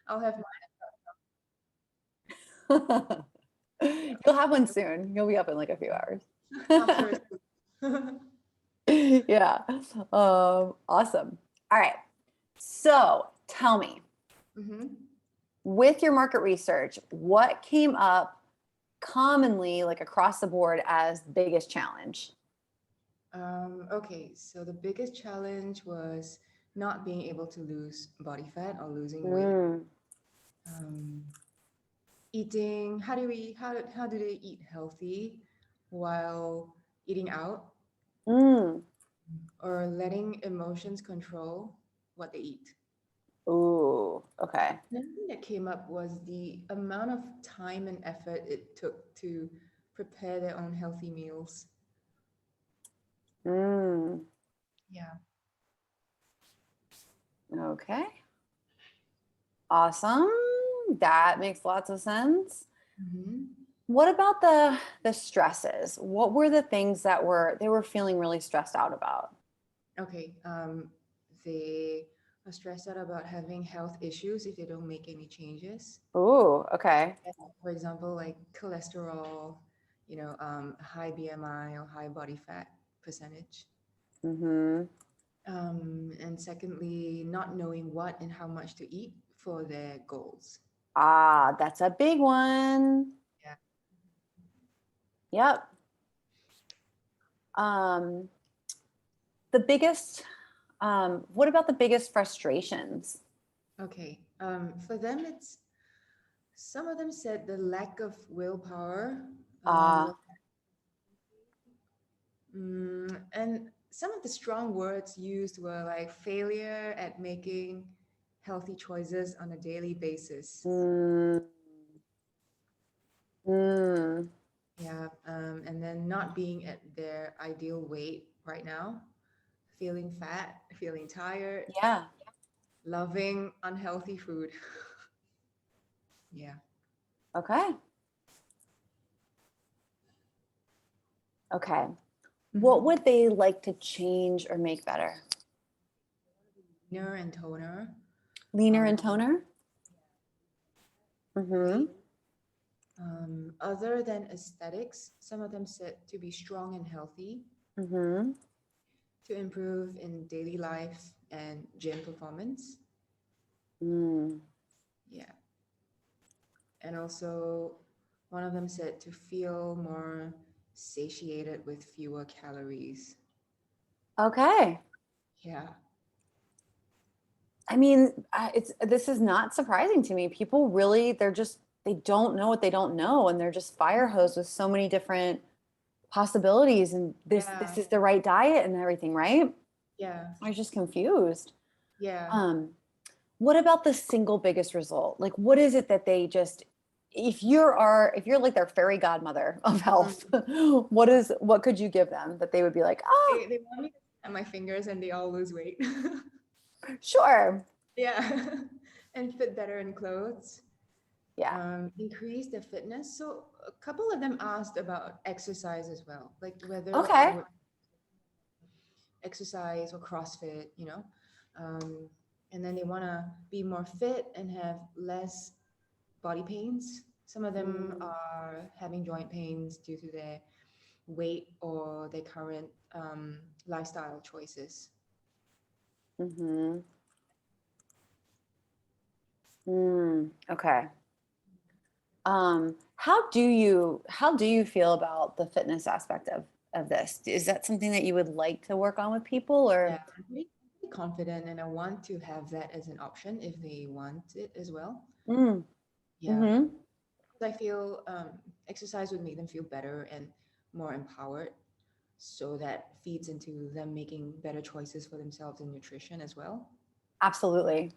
I'll have You'll have one soon. You'll be up in like a few hours. mine after. Yeah. Awesome. All right. So tell me, Hmm. with your market research, what came up commonly, like across the board, as biggest challenge? Okay, so the biggest challenge was not being able to lose body fat or losing weight. Mm, Um, Eating, how do they eat healthy while eating out mm. or letting emotions control what they eat? Ooh, okay. Another thing that came up was the amount of time and effort it took to prepare their own healthy meals. Mm, Yeah. okay. Awesome. That makes lots of sense. Hmm. What about the stresses? What were the things that they were feeling really stressed out about? Okay. They are stressed out about having health issues if they don't make any changes. Ooh, okay. For example, like cholesterol, high BMI or high body fat percentage. Mm-hmm. And secondly, not knowing what and how much to eat for their goals. Ah, that's a big one. Yeah. Yep. Um, the biggest, what about the biggest frustrations? Okay. For them, it's some of them said the lack of willpower. Ah, And some of the strong words used were like failure at making healthy choices on a daily basis. mm, mm, Yeah, and then not being at their ideal weight right now, feeling fat, feeling tired, yeah. loving unhealthy food. Yeah. Okay. Okay. What Mm-hmm. would they like to change or make better? Leaner and toner. Leaner and Um, toner? Mm-hmm. weight. Other than aesthetics, some of them said to be strong and healthy, Mm-hmm. to improve in daily life and gym performance. Mm. Yeah. And also, one of them said to feel more satiated with fewer calories. Okay. Yeah. I mean, it's this is not surprising to me. People really, they don't know what they don't know, and they're just fire hosed with so many different possibilities. And this Yeah. is the right diet and everything, right? Yeah. I was just confused. Yeah. Um, what about the single biggest result? Like, what is it that they just, if you're like their fairy godmother of health, Mm. what could you give them that they would be like, ah, They want me to snap my fingers and they all lose weight. sure, Yeah. And fit better in clothes. yeah, Increase their fitness. So a couple of them asked about exercise as well, like whether I okay, would exercise or CrossFit, um, and then they want to be more fit and have less body pains. Some of them mm, are having joint pains due to their weight or their current lifestyle choices. mm-hmm, okay. How do you feel about the fitness aspect of this? Is that something that you would like to work on with people Yeah, or? I'm pretty confident, and I want to have that as an option if they want it as well. Mm, Yeah, mm-hmm. 'cause I feel exercise would make them feel better and more empowered. So that feeds into them making better choices for themselves in nutrition as well. Absolutely.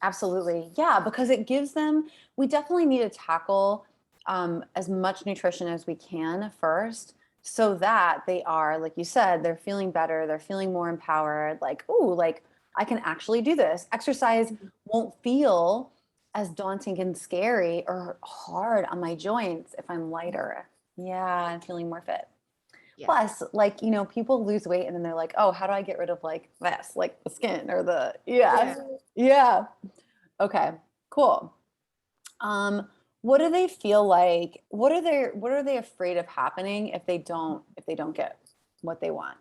Absolutely. Yeah, because it gives them, we definitely need to tackle as much nutrition as we can first so that they are, like you said, they're feeling better, they're feeling more empowered, like, ooh, like I can actually do this. Exercise won't feel as daunting and scary or hard on my joints if I'm lighter. Yeah, and feeling more fit. Yeah. Plus, like, people lose weight and then they're like, oh, how do I get rid of like this, like the skin or the, yeah, Yeah. yeah. Okay, Cool. What do they feel like? What are they afraid of happening if they don't get what they want?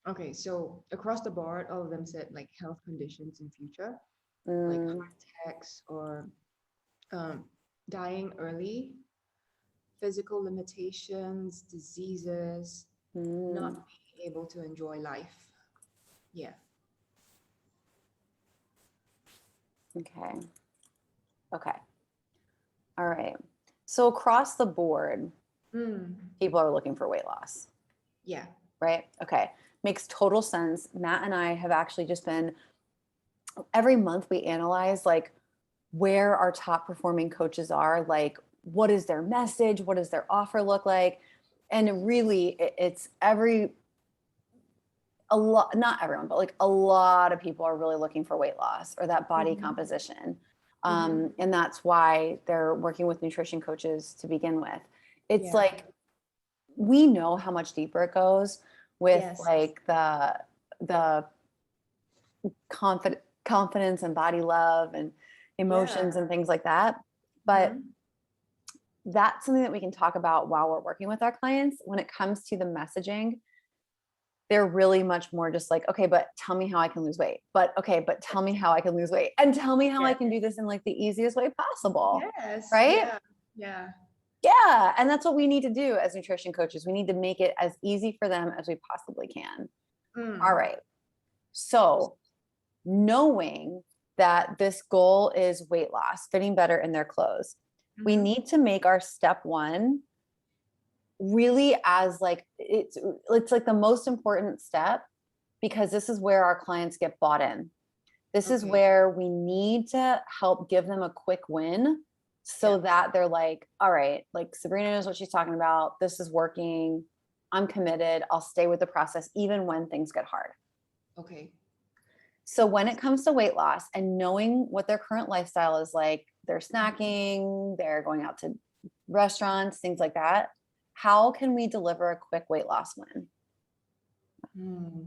Okay, so across the board, all of them said like health conditions in future, like Mm, heart attacks or um, dying early, physical limitations, diseases, not mm, being able to enjoy life. Yeah. okay. Okay. All right. So across the board, Mm, people are looking for weight loss, yeah. right? Okay. Makes total sense. Matt and I have actually just been every month we analyze like where our top performing coaches are, like what is their message, what does their offer look like, and really it's a lot, not everyone, but like a lot of people are really looking for weight loss or that body Mm-hmm. composition. Mm-hmm. And that's why they're working with nutrition coaches to begin with. It's Yeah. like we know how much deeper it goes with Yes. like the confidence and body love and emotions Yeah. and things like that. But Mm-hmm. that's something that we can talk about while we're working with our clients. When it comes to the messaging, they're really much more just like, okay, but tell me how I can lose weight. But okay, but tell me how I can lose weight and tell me how I Yeah. can do this in like the easiest way possible. Yes. Right? Yeah. Yeah. Yeah. And that's what we need to do as nutrition coaches. We need to make it as easy for them as we possibly can. All Mm. right. So, knowing that this goal is weight loss, fitting better in their clothes, we Mm-hmm. need to make our step one really as like it's like the most important step because this is where our clients get bought in. This is Okay. where we need to help give them a quick win so Yeah. that they're like, all right, like Sabrina knows what she's talking about. This is working. I'm committed. I'll stay with the process even when things get hard. Okay. So when it comes to weight loss and knowing what their current lifestyle is like, they're Mhm. snacking, they're going out to restaurants, things like that. How can we deliver a quick weight loss win? Hmm.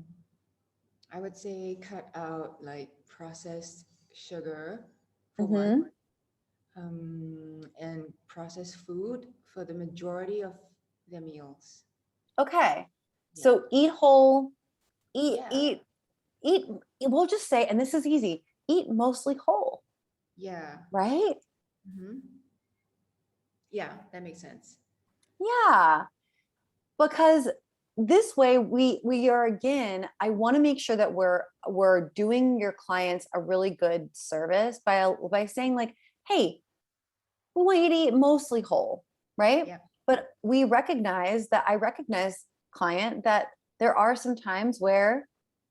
I would say cut out like processed sugar for one, Mm-hmm. and processed food for the majority of their meals. Okay. Yeah. So eat whole, eat, Yeah. eat, eat. We'll just say, and this is easy, eat mostly whole, Yeah. right? Hmm. Yeah, that makes sense. Yeah. Because this way we are again, I want to make sure that we're doing your clients a really good service by saying like, hey, we want you to eat mostly whole, right? Yeah. But I recognize client that there are some times where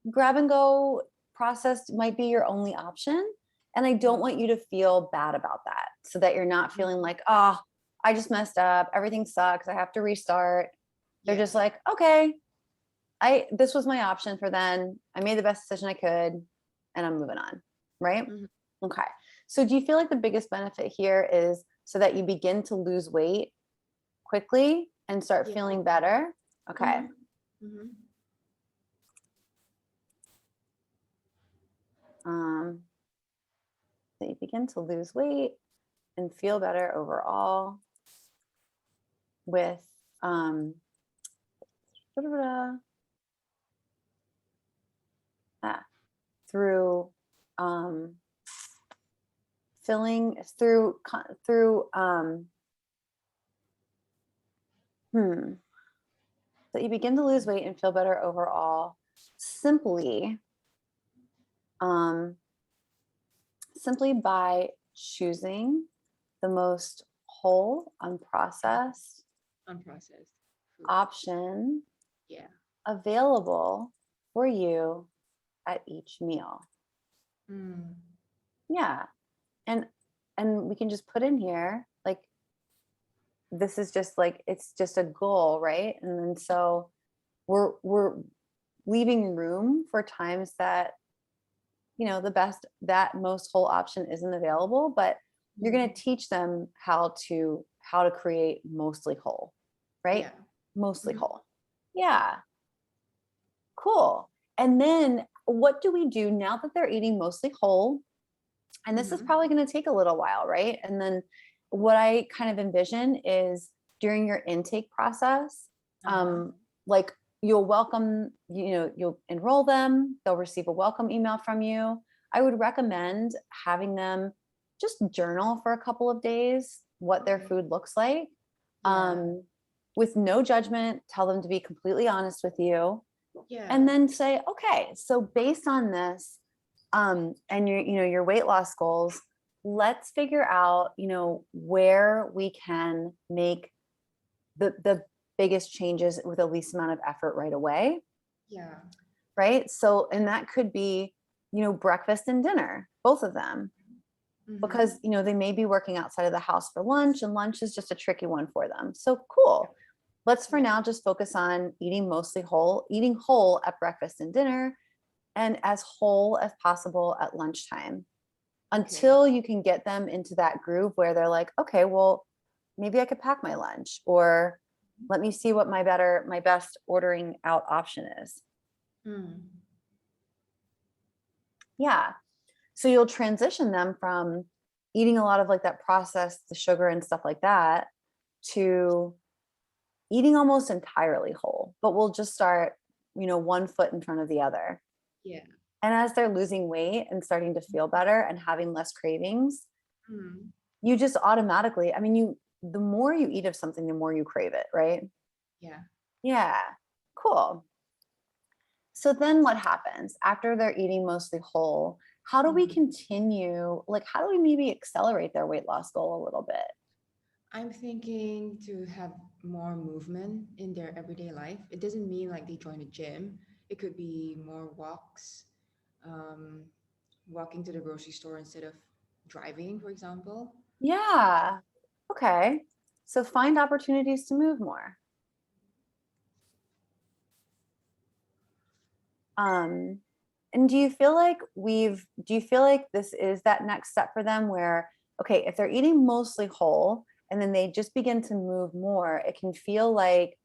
grab and go processed might be your only option. And I don't Mhm. want you to feel bad about that so that you're not feeling like, oh, I just messed up. Everything sucks. I have to restart. They're Yeah. just like, okay, this was my option for then. I made the best decision I could and I'm moving on. Right. Mhm. Okay. So do you feel like the biggest benefit here is so that you begin to lose weight quickly and start Yeah. feeling better? Okay. Hmm. Hmm. Um, so you begin to lose weight and feel better overall with um, ah, through um, filling through hmm, so you begin to lose weight and feel better overall simply um, simply by choosing the most whole, unprocessed Unprocessed food. option Yeah. available for you at each meal. Mm. Yeah. And we can just put in here like this is just like it's just a goal, right? And then so we're leaving room for times that the best that most whole option isn't available, but you're going to Mhm. teach them how to create mostly whole, right? Yeah. Mostly Mhm. whole. Yeah. Cool. And then what do we do now that they're eating mostly whole? And this is Mm-hmm. probably going to take a little while, right? And then what I kind of envision is during your intake process, Uh-huh. like you'll welcome, you'll enroll them, they'll receive a welcome email from you. I would recommend having them just journal for a couple of days what their Okay. food looks like. Yeah. With no judgment, tell them to be completely honest with you, and Yeah. then say, okay, so based on this, and your weight loss goals, let's figure out, where we can make the biggest changes with the least amount of effort right away, Yeah. right? So, and that could be, breakfast and dinner, both of them, Mm-hmm. because they may be working outside of the house for lunch, and lunch is just a tricky one for them. So cool. Let's for Yeah. now just focus on eating whole at breakfast and dinner, and as whole as possible at lunchtime, Okay. until you can get them into that groove where they're like, okay, well, maybe I could pack my lunch, or let me see what my best ordering out option is. Mm. Yeah. So you'll transition them from eating a lot of like that processed, the sugar and stuff like that, to eating almost entirely whole, but we'll just start, one foot in front of the other. Yeah. And as they're losing weight and starting to feel better and having less cravings, Mm. you just automatically, I mean, the more you eat of something, the more you crave it, right? Yeah. Yeah. Cool. So then what happens after they're eating mostly whole? How do we Mhm. continue? Like, how do we maybe accelerate their weight loss goal a little bit? I'm thinking to have more movement in their everyday life. It doesn't mean like they join a gym. It could be more walks, um, walking to the grocery store instead of driving, for example. Yeah. Okay. So find opportunities to move more. Um, and do you feel like this is that next step for them where, okay, if they're eating mostly whole and then they just begin to move more, it can feel like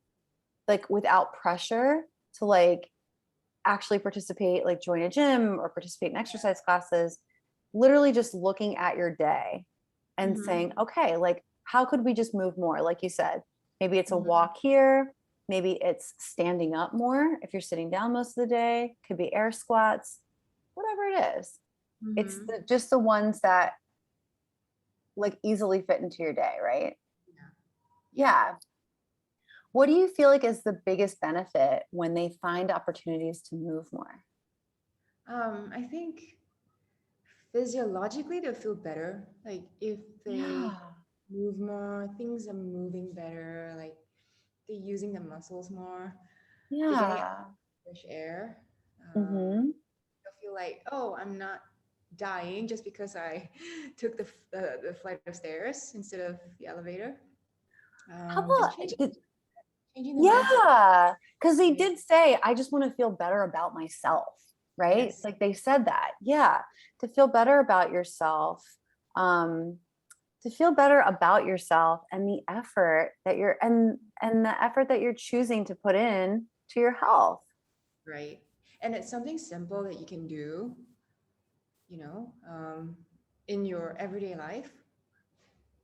without pressure to like actually participate, like join a gym or participate in exercise classes, literally just looking at your day and saying, Mm-hmm. okay, like how could we just move more? Like you said, maybe it's a Mm-hmm. walk here, maybe it's standing up more if you're sitting down most of the day, could be air squats, whatever it is. It's Mm-hmm. just the ones that like easily fit into your day, right? Yeah. Yeah. Yeah. What do you feel like is the biggest benefit when they find opportunities to move more? I think physiologically they'll feel better. Like if they Yeah. move more, things are moving better. Like they're using the muscles more. They're getting out Yeah. fresh air. Mm-hmm. They'll feel like, oh, I'm not dying just because I took the flight of stairs instead of the elevator. How Just about changing the mindset, yeah, because they right? did say, I just want to feel better about myself, right? Yes. Like they said that. Yeah. To feel better about yourself. Um, to feel better about yourself and the effort that and the effort that you're choosing to put in to your health. Right. And it's something simple that you can do, you know, in your everyday life.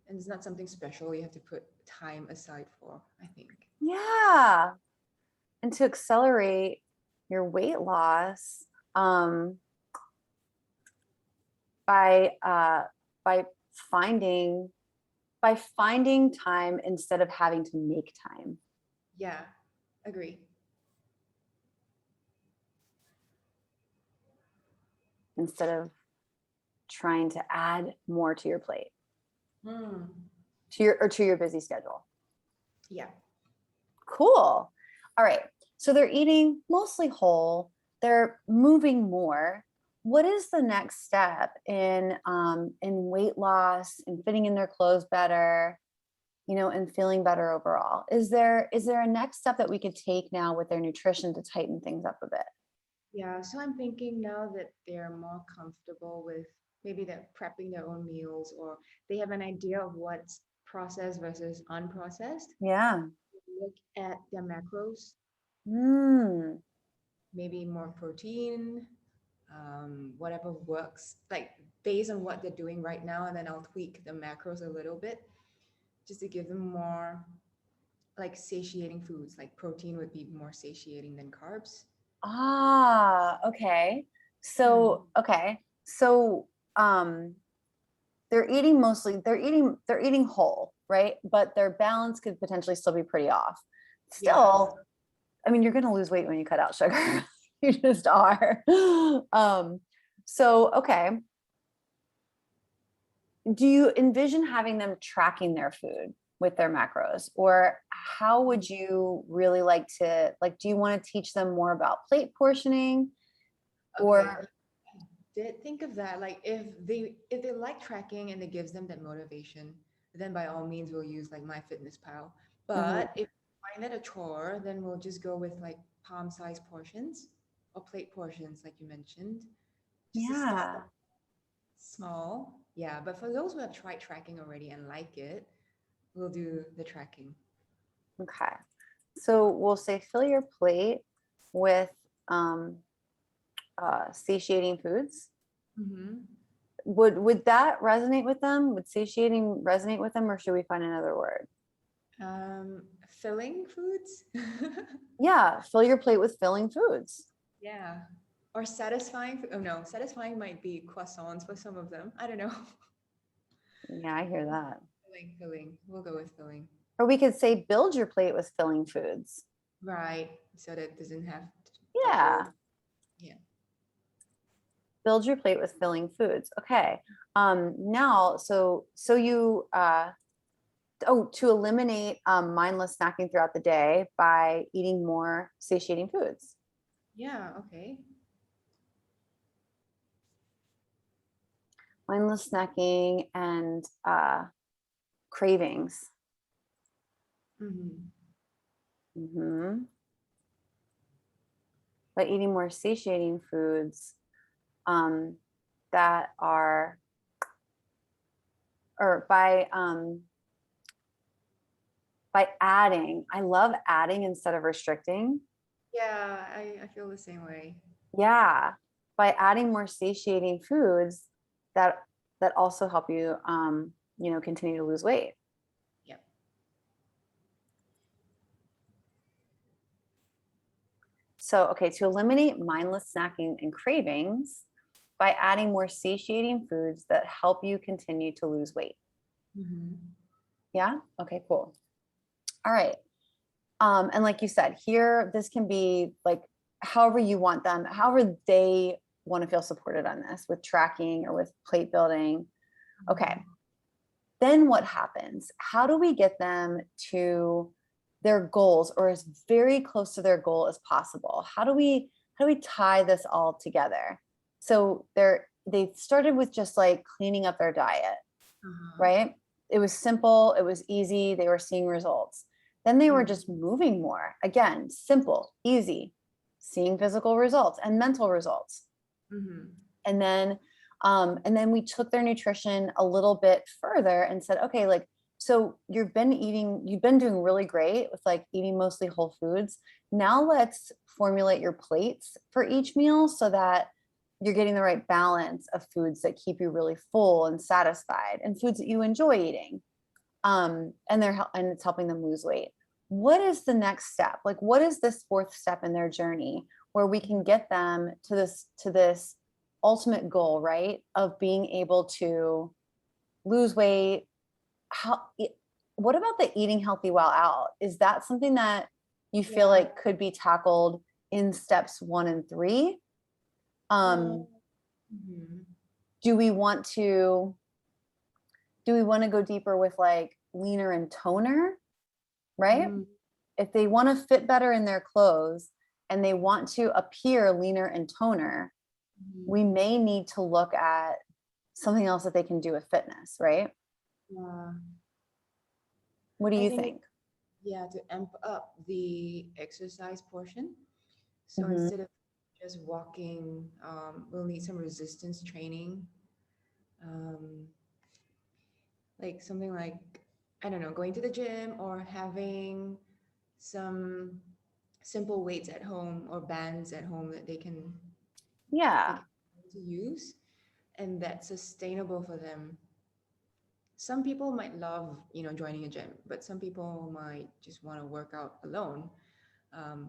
And it's not something special you have to put time aside for, I think. Yeah. And to accelerate your weight loss, um, by by finding by finding time instead of having to make time. Yeah, agree. Instead of trying to add more to your plate, Hmm. to your busy schedule. Yeah. Cool. All right. So they're eating mostly whole, they're moving more. What is the next step in weight loss and fitting in their clothes better, and feeling better overall? Is there a next step that we could take now with their nutrition to tighten things up a bit? Yeah. So I'm thinking now that they're more comfortable with maybe they're prepping their own meals or they have an idea of what's processed versus unprocessed. Yeah. Look at their macros, Mm, maybe more protein, whatever works, like based on what they're doing right now, and then I'll tweak the macros a little bit just to give them more like satiating foods. Like protein would be more satiating than carbs. Ah, okay. Mm. Okay. So they're eating mostly they're eating whole, right? But their balance could potentially still be pretty off. Yes. Still, I mean, you're going to lose weight when you cut out sugar. You just are. So okay. Do you envision having them tracking their food with their macros, or how would you really like to, like, do you want to teach them more about plate portioning Okay. or Did think of that. Like if they like tracking and it gives them that motivation, then by all means we'll use like MyFitnessPal. Mhm. But if we find it a chore, then we'll just go with like palm size portions or plate portions, like you mentioned, just to start Yeah. small. Yeah, but for those who have tried tracking already and like it, we'll do the tracking. Okay. So we'll say fill your plate with um, satiating foods. Mm-hmm. Would that resonate with them? Would satiating resonate with them, or should we find another word? Filling foods. Yeah, fill your plate with filling foods. Yeah. Or satisfying. Oh no, satisfying might be croissants for some of them. I don't know. Yeah, I hear that. Filling. We'll go with filling. Or we could say build your plate with filling foods. Right. So that it doesn't have the whole. Yeah, Yeah. build your plate with filling foods. Okay. Now, so you to eliminate mindless snacking throughout the day by eating more satiating foods. Yeah. Okay. Mindless snacking and cravings. Mm-hmm. Hmm. By eating more satiating foods um, that are, or by adding. I love adding instead of restricting. Yeah, I feel the same way. Yeah, by adding more satiating foods that also help you continue to lose weight. Yep. So, okay, to eliminate mindless snacking and cravings by adding more satiating foods that help you continue to lose weight. Mm-hmm. Yeah. Okay, cool. All right. And like you said, here, this can be like however you want them, however they want to feel supported on this with tracking or with plate building. Okay. Then what happens? How do we get them to their goals or as very close to their goal as possible? How do we tie this all together? So they started with just like cleaning up their diet, Uh-huh. right? It was simple, it was easy, they were seeing results. Then they were Mm-hmm. just moving more. Again, simple, easy, seeing physical results and mental results. Mm-hmm. And then we took their nutrition a little bit further and said, okay, like, so you've been doing really great with like eating mostly whole foods. Now let's formulate your plates for each meal so that you're getting the right balance of foods that keep you really full and satisfied and foods that you enjoy eating. And it's helping them lose weight. What is the next step? Like, what is this fourth step in their journey where we can get them to this ultimate goal, right? Of being able to lose weight. What about the eating healthy while out? Is that something that you feel Yeah. like could be tackled in steps 1 and 3? Um, Um, mhm. do we want to go deeper with like leaner and toner, right? Mm, If they want to fit better in their clothes and they want to appear leaner and toner, mhm. we may need to look at something else that they can do with fitness, right? Yeah. What do I you think think? yeah, to amp up the exercise portion. So Hmm. instead of just walking, we'll need some resistance training. Um, like something like, I don't know, going to the gym or having some simple weights at home or bands at home that they can Yeah. to use and that's sustainable for them. Some people might love, joining a gym, but some people might just want to work out alone,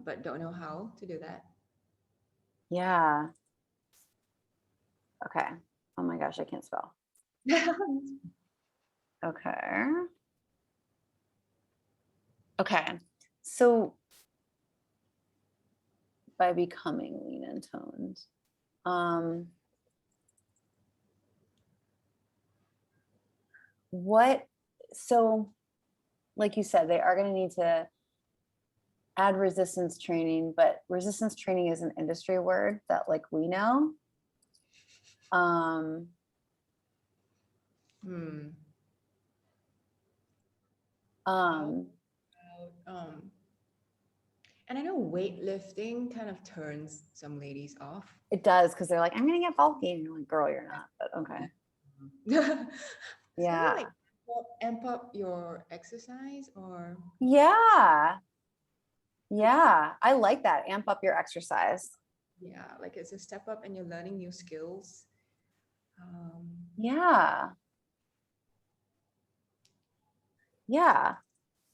but don't know how to do that. Yeah. Okay. Oh my gosh, I can't spell. Okay. Okay. So by becoming lean and toned, what, so like you said, they are going to need to add resistance training, but resistance training is an industry word that like we know. Um, Hmm. um, Um, and I know weightlifting kind of turns some ladies off. it does because they're like, I'm gonna get bulky, and you're like, girl, you're not. But okay, Something yeah, like amp up your exercise or yeah, yeah. I like that. Amp up your exercise. yeah, like it's a step up and you're learning new skills. Yeah, yeah.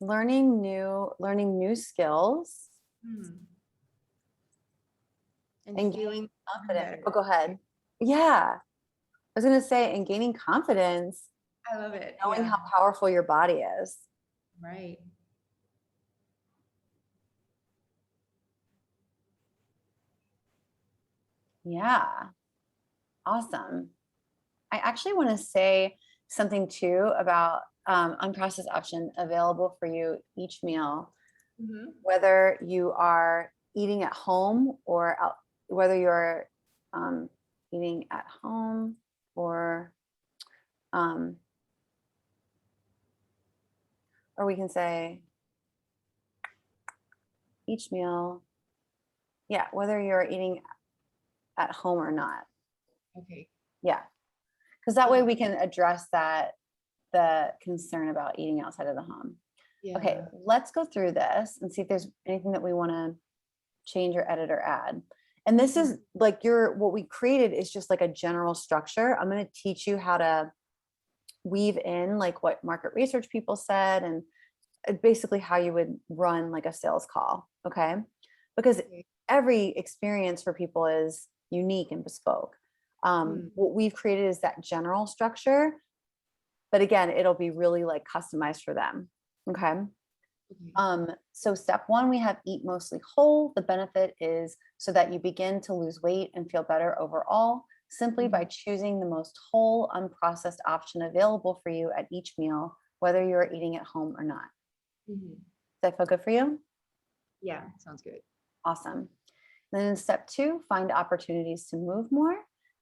Learning new skills hmm, and and gaining feeling even confidence. better. Oh, go ahead. Yeah, I was gonna say, and gaining confidence, I love it. knowing Yeah, how powerful your body is. right. Yeah, awesome. I actually want to say something too about unprocessed option available for you each meal, Hmm. whether you are eating at home or out, whether you're um, eating at home or, um, or we can say each meal. Yeah, whether you're eating at home or not. Okay. Yeah, because that way Okay. we can address the concern about eating outside of the home. Okay, Yeah. let's go through this and see if there's anything that we want to change or edit or add. And this is like what we created is just like a general structure. I'm going to teach you how to weave in like what market research people said and basically how you would run like a sales call. Okay. Because Okay. every experience for people is unique and bespoke. Mm, What we've created is that general structure, but again, it'll be really like customized for them. Okay. okay. So step one, we have eat mostly whole. The benefit is so that you begin to lose weight and feel better overall simply by choosing the most whole, unprocessed option available for you at each meal, whether you're eating at home or not. Mm-hmm. Does that feel good for you? Yeah, sounds good. Awesome. Then in step two, find opportunities to move more,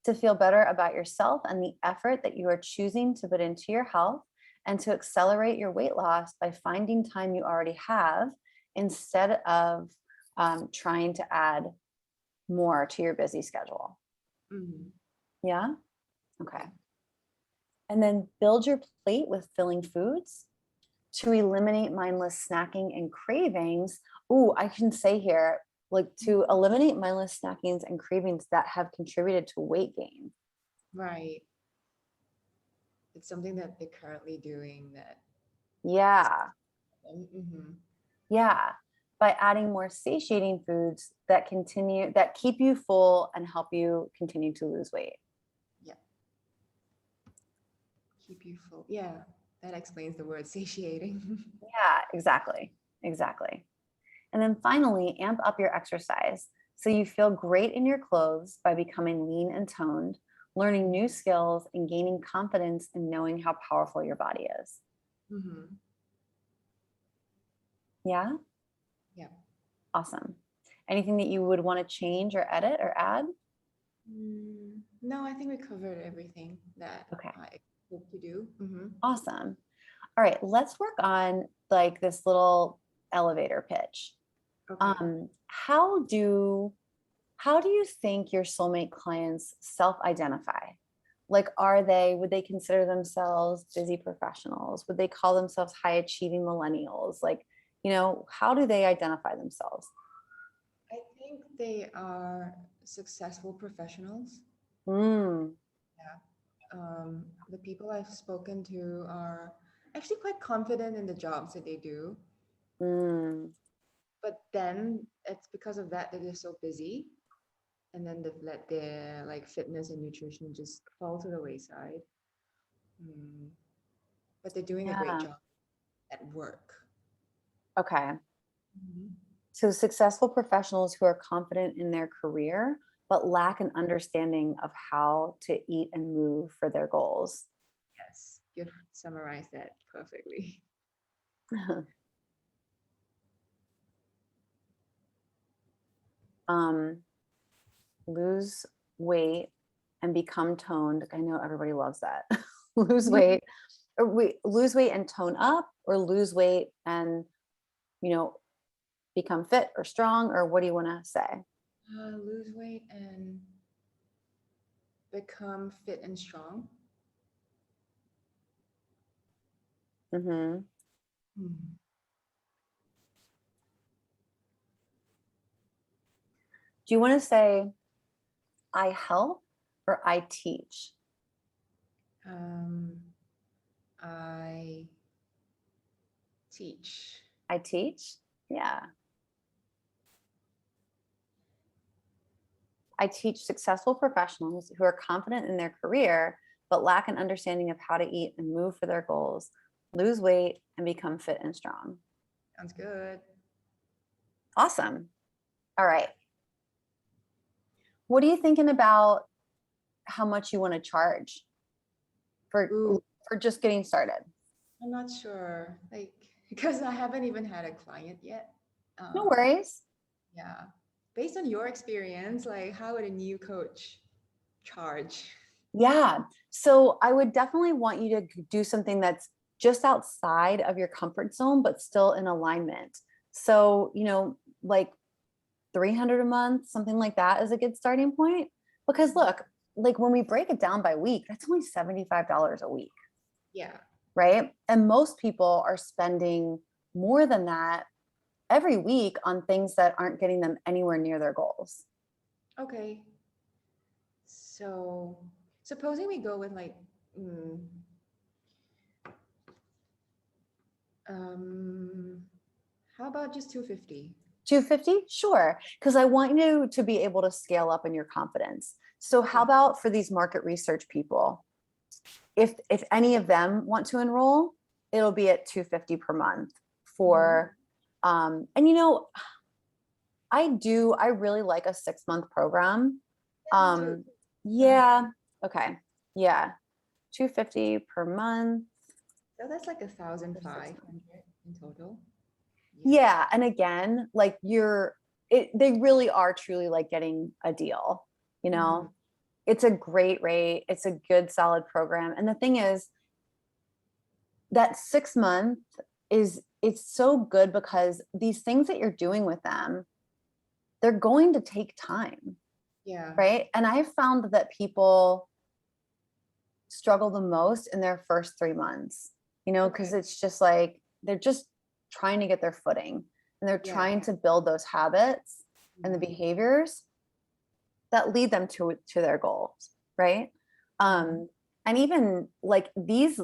to feel better about yourself and the effort that you are choosing to put into your health, and to accelerate your weight loss by finding time you already have instead of trying to add more to your busy schedule. Mm-hmm. Yeah. Okay. And then build your plate with filling foods to eliminate mindless snacking and cravings. Ooh, I can say here, like to eliminate mindless snackings and cravings that have contributed to weight gain. Right. It's something that they're currently doing that. Yeah. Mm-hmm. Yeah. By adding more satiating foods that keep you full and help you continue to lose weight. Yeah. Keep you full. Yeah, that explains the word satiating. Yeah, exactly. Exactly. And then finally, amp up your exercise so you feel great in your clothes by becoming lean and toned, learning new skills, and gaining confidence in knowing how powerful your body is. Mm-hmm. Yeah, Yeah. awesome. Anything that you would want to change or edit or add? No, I think we covered everything that Okay, I hope to do. Mm-hmm. awesome. All right, let's work on like this little elevator pitch. Okay. How do you think your soulmate clients self-identify? Like, would they consider themselves busy professionals? Would they call themselves high achieving millennials? Like, how do they identify themselves? I think they are successful professionals. Mm, The people I've spoken to are actually quite confident in the jobs that they do, mm. but then it's because of that they're so busy, and then they've let their like fitness and nutrition just fall to the wayside. Mm, but they're doing a great Yeah. job at work. Okay. Mhm. So successful professionals who are confident in their career, but lack an understanding of how to eat and move for their goals. Yes, you've summarized that perfectly. um, Lose weight and become toned. I know everybody loves that. Lose weight, or lose weight and tone up, or lose weight and, you know, become fit or strong, or what do you want to say? Lose weight and become fit and strong. Hmm. Hmm. Do you want to say I help or I teach? Um, I teach. I teach. Yeah. I teach successful professionals who are confident in their career, but lack an understanding of how to eat and move for their goals, lose weight, and become fit and strong. Sounds good. Awesome. All right. What are you thinking about how much you want to charge for Ooh, for just getting started? I'm not sure. Like, because I haven't even had a client yet. No Um, worries. yeah. Based on your experience, like, how would a new coach charge? Yeah. So I would definitely want you to do something that's just outside of your comfort zone, but still in alignment. So, like 300 a month, something like that is a good starting point. Because look, like when we break it down by week, that's only $75 a week, Yeah. right? And most people are spending more than that every week on things that aren't getting them anywhere near their goals. Okay. So, supposing we go with like, mm, um, how about just 250? 250? Sure. Because I want you to be able to scale up in your confidence. So how Okay. about for these market research people? If any of them want to enroll, it'll be at 250 per month Mhm. for and I really like a 6-month program. Yeah, me too. Yeah, okay. Yeah. 250 per month So that's like for 6 months. 1,500 in total. Yeah. Yeah, and again, like they really are truly like getting a deal, you Mhm. know. It's a great rate, it's a good solid program. And the thing is that 6 month it's so good because these things that you're doing with them, they're going to take time, Yeah. right? And I've found that people struggle the most in their first 3 months, because Okay. it's just like they're just trying to get their footing and they're Yeah. trying to build those habits and the Mhm. behaviors that lead them to their goals, right? Mhm. um and even like these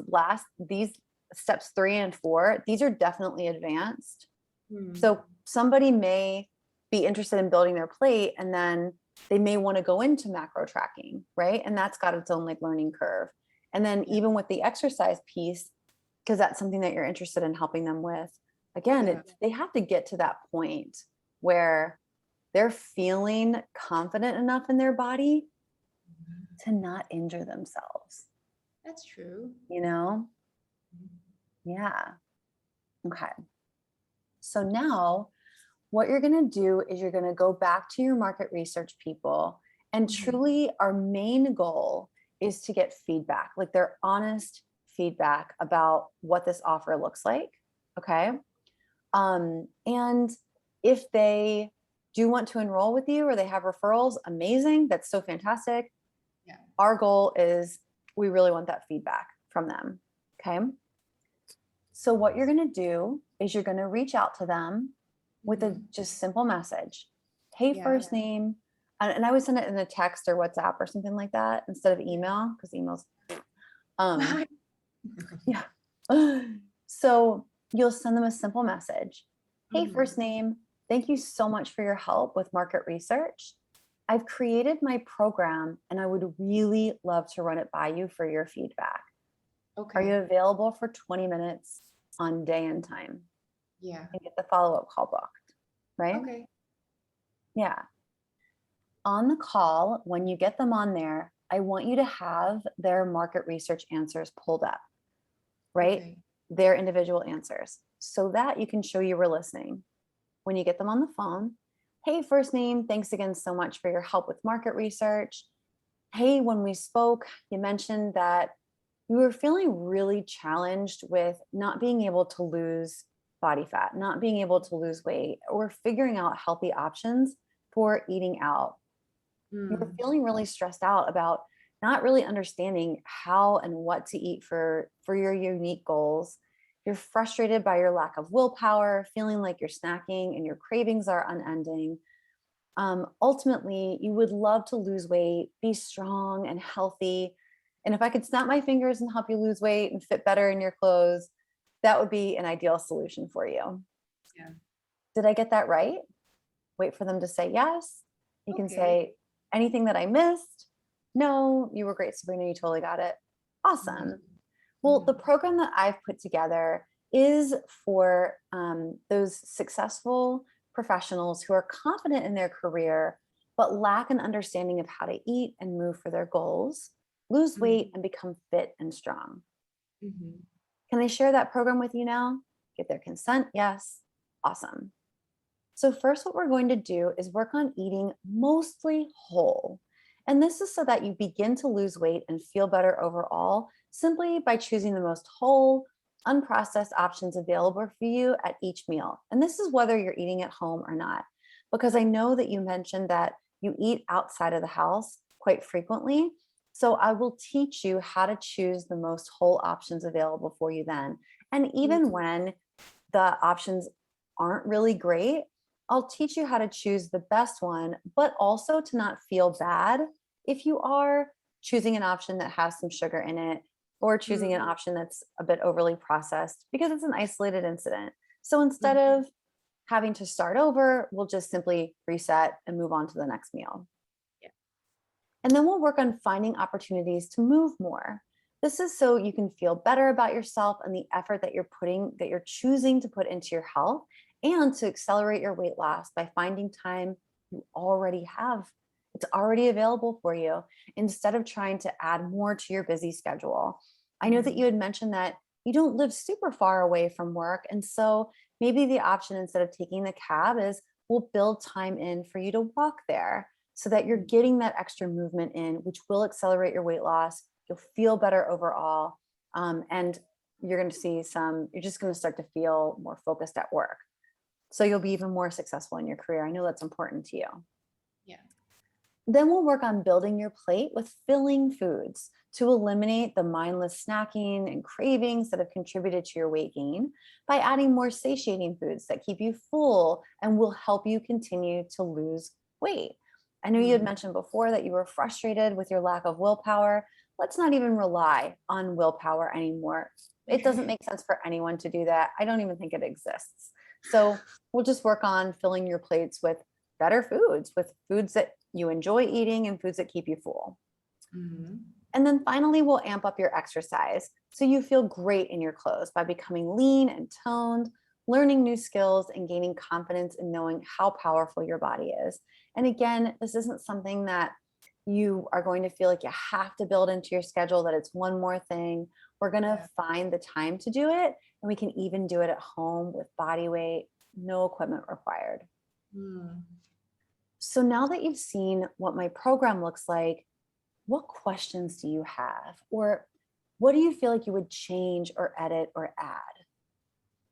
steps 3 and 4, these are definitely advanced. Mhm. So somebody may be interested in building their plate and then they may want to go into macro tracking, right? And that's got its own like learning curve. And then Yeah. even with the exercise piece, because that's something that you're interested in helping them with, again, Yeah. they have to get to that point where they're feeling confident enough in their body Mhm. to not injure themselves, That's true. you know? Mhm. Yeah. Okay. So now what you're going to do is you're going to go back to your market research people. And Mhm. truly, our main goal is to get feedback, like their honest feedback about what this offer looks like. Okay. And if they do want to enroll with you or they have referrals, amazing. That's so fantastic. Yeah. Our goal is we really want that feedback from them. Okay. So, what you're going to do is you're going to reach out to them with a Mhm. just simple message. Hey, Yeah. first name, And I would send it in a text or WhatsApp or something like that instead of email, because emails, um, yeah. So you'll send them a simple message. Hey, Mhm. first name, thank you so much for your help with market research. I've created my program and I would really love to run it by you for your feedback. Are you Okay. available for 20 minutes on day and time? Yeah. And get the follow-up call booked, right? Okay. Yeah. On the call, when you get them on there, I want you to have their market research answers pulled up, right? Okay. Their individual answers so that you can show you were listening. When you get them on the phone, hey, first name, thanks again so much for your help with market research. Hey, when we spoke, you mentioned that you were feeling really challenged with not being able to lose body fat, not being able to lose weight, or figuring out healthy options for eating out. You were Mm. feeling really stressed out about not really understanding how and what to eat for your unique goals. You're frustrated by your lack of willpower, feeling like you're snacking and your cravings are unending. Ultimately, you would love to lose weight, be strong and healthy. And if I could snap my fingers and help you lose weight and fit better in your clothes, that would be an ideal solution for you. Yeah. Did I get that right? Wait for them to say yes. You can Okay. say anything that I missed. No, you were great, Sabrina. You totally got it. Mhm. Awesome. Well, the Mhm. program that I've put together is for those successful professionals who are confident in their career, but lack an understanding of how to eat and move for their goals, lose Mhm. weight, and become fit and strong. Mhm. Can I share that program with you now? Get their consent? Yes. Awesome. So, first, what we're going to do is work on eating mostly whole. And this is so that you begin to lose weight and feel better overall simply by choosing the most whole, unprocessed options available for you at each meal. And this is whether you're eating at home or not. Because I know that you mentioned that you eat outside of the house quite frequently. So, I will teach you how to choose the most whole options available for you then. And Mm. even when the options aren't really great, I'll teach you how to choose the best one, but also to not feel bad if you are choosing an option that has some sugar in it or choosing an Mm. option that's a bit overly processed because it's an isolated incident. So instead Mhm. of having to start over, we'll just simply reset and move on to the next meal. Yeah. And then we'll work on finding opportunities to move more. This is so you can feel better about yourself and the effort that you're choosing to put into your health and to accelerate your weight loss by finding time you already have. It's already available for you instead of trying to add more to your busy schedule. I know that Mhm. you had mentioned that you don't live super far away from work. And so maybe the option instead of taking the cab is we'll build time in for you to walk there so that you're Mhm. getting that extra movement in, which will accelerate your weight loss. You'll feel better overall. And you're going to see you're just going to start to feel more focused at work. So you'll be even more successful in your career. I know that's important to you. Yeah. Then we'll work on building your plate with filling foods to eliminate the mindless snacking and cravings that have contributed to your weight gain by adding more satiating foods that keep you full and will help you continue to lose weight. I know you had Mm. mentioned before that you were frustrated with your lack of willpower. Let's not even rely on willpower anymore. It doesn't make sense for anyone to do that. I don't even think it exists. So we'll just work on filling your plates with better foods, with foods that you enjoy eating and foods that keep you full. Mhm. And then finally, we'll amp up your exercise so you feel great in your clothes by becoming lean and toned, learning new skills, and gaining confidence in knowing how powerful your body is. And again, this isn't something that you are going to feel like you have to build into your schedule, that it's one more thing. We're going to Yeah. find the time to do it, and we can even do it at home with body weight, no equipment required. Mm. So now that you've seen what my program looks like, what questions do you have? Or what do you feel like you would change or edit or add?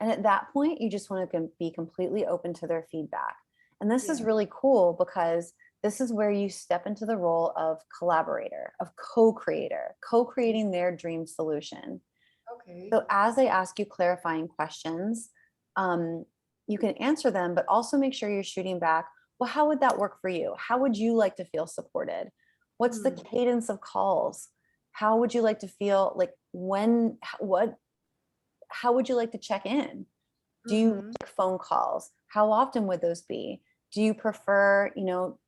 And at that point, you just want to be completely open to their feedback. And this is Yeah. really cool because this is where you step into the role of collaborator, of co creator, co creating their dream solution. Okay. So as they ask you clarifying questions, um, you can answer them, but also make sure you're shooting back Well, how would that work for you? How would you like to feel supported? What's the Mm, cadence of calls? How would you like to feel like what, how would you like to check in? Do you mm-hmm. like phone calls? How often would those be? Do you prefer,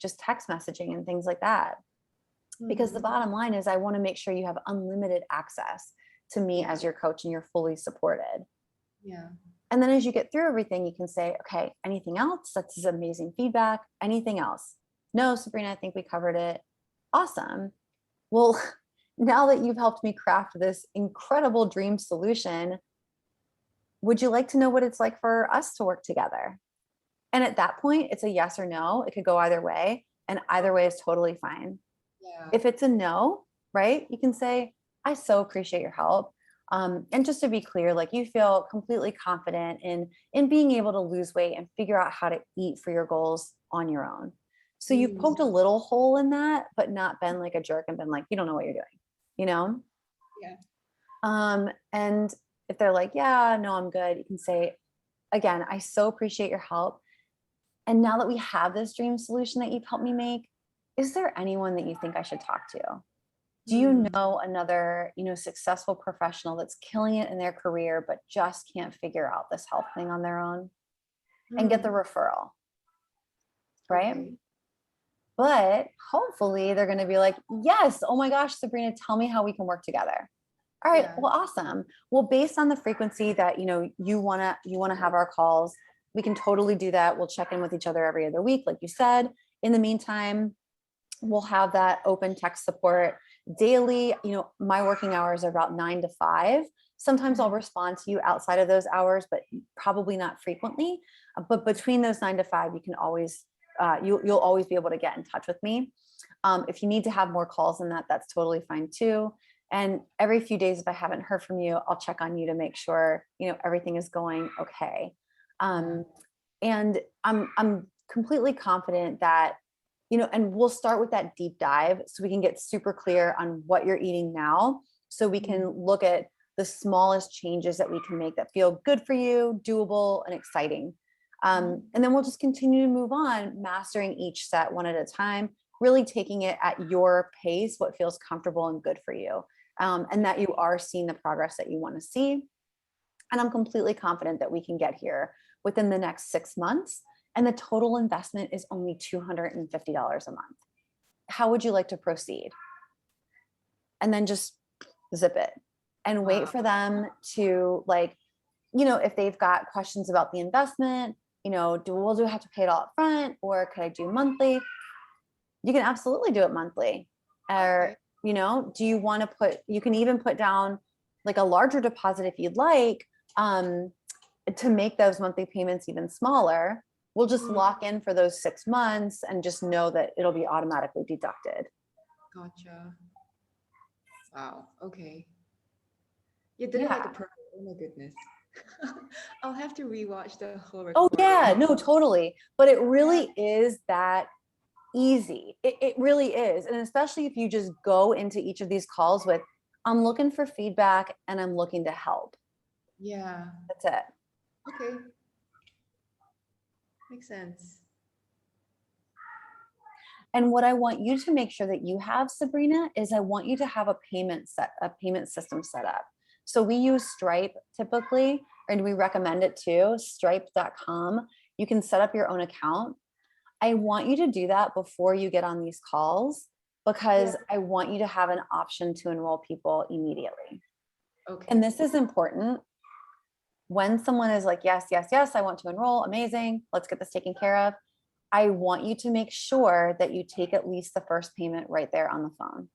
just text messaging and things like that? Because the Mm-hmm. bottom line is I want to make sure you have unlimited access to me Yeah. as your coach and you're fully supported. Yeah. And then as you get through everything, you can say, okay, anything else? That's amazing feedback. Anything else? No, Sabrina, I think we covered it. Awesome. Well, now that you've helped me craft this incredible dream solution, would you like to know what it's like for us to work together? And at that point, it's a yes or no. It could go either way. And either way is totally fine. Yeah. If it's a no, right, you can say, I so appreciate your help. And just to be clear, like you feel completely confident in being able to lose weight and figure out how to eat for your goals on your own. So you've Mm, poked a little hole in that, but not been like a jerk and been like, you don't know what you're doing, you know? yeah. And if they're like, yeah, no, I'm good, you can say, again, I so appreciate your help. And now that we have this dream solution that you've helped me make, is there anyone that you think I should talk to? Do you Mm, know another, successful professional that's killing it in their career, but just can't figure out this health thing on their own? And get the mm, referral, right? okay. But hopefully they're going to be like, yes, oh my gosh, Sabrina, tell me how we can work together. All right, Yeah. well, awesome. Well, based on the frequency that you want to have our calls, we can totally do that. We'll check in with each other every other week, like you said. In the meantime, we'll have that open text support daily. My working hours are about 9 to 5. Sometimes I'll Mhm. respond to you outside of those hours, but probably not frequently. But between those 9 to 5, you can always you'll always be able to get in touch with me. If you need to have more calls than that, that's totally fine too. And every few days, if I haven't heard from you, I'll check on you to make sure everything is going okay. Yeah. Um, and I'm completely confident that and we'll start with that deep dive so we can get super clear on what you're eating now, so we Mm, can look at the smallest changes that we can make that feel good for you, doable, and exciting. mhm. And then we'll just continue to move on, mastering each set one at a time, really taking it at your pace, what feels comfortable and good for you, and that you are seeing the progress that you want to see. And I'm completely confident that we can get here within the next 6 months. And the total investment is only $250 a month. How would you like to proceed? And then just zip it and wait Wow. for them to, like, if they've got questions about the investment, do I have to pay it all up front, or could I do monthly? You can absolutely do it monthly. Or, Okay. do you want to you can even put down like a larger deposit if you'd like, to make those monthly payments even smaller. We'll just Mm, lock in for those 6 months and just know that it'll be automatically deducted. gotcha. Wow. Okay. You did it like a Yeah. pro. Oh my goodness. I'll have to rewatch the whole Oh, yeah. recording. No, totally. But it Yeah. really is that easy. It really is. And especially if you just go into each of these calls with, I'm looking for feedback and I'm looking to help. Yeah. That's it. Okay. Makes sense. And what I want you to make sure that you have, Sabrina, is I want you to have a payment system set up. So we use Stripe typically, and we recommend it too, stripe.com. You can set up your own account. I want you to do that before you get on these calls, Yeah. because I want you to have an option to enroll people immediately. And Okay. this is important. When someone is like, yes, yes, yes, I want to enroll, amazing, let's get this taken care of. I want you to make sure that you take at least the first payment right there on the phone,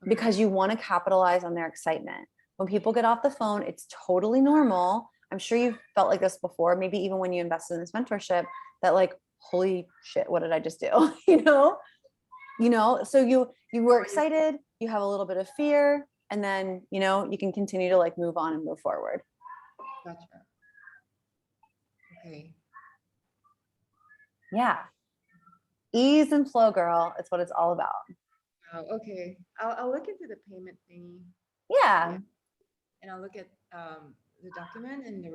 Okay. because you want to capitalize on their excitement. When people get off the phone, it's totally normal. I'm sure you've felt like this before, maybe even when you invested in this mentorship, that like, holy shit, what did I just do? So you were Or you- excited, you have a little bit of fear, and then you can continue to like move on and move forward. Gotcha. Okay. Yeah. Ease and flow, girl. It's what it's all about. Oh, okay. I'll look into the payment thingy. Yeah. Yeah. And I'll look at the document and the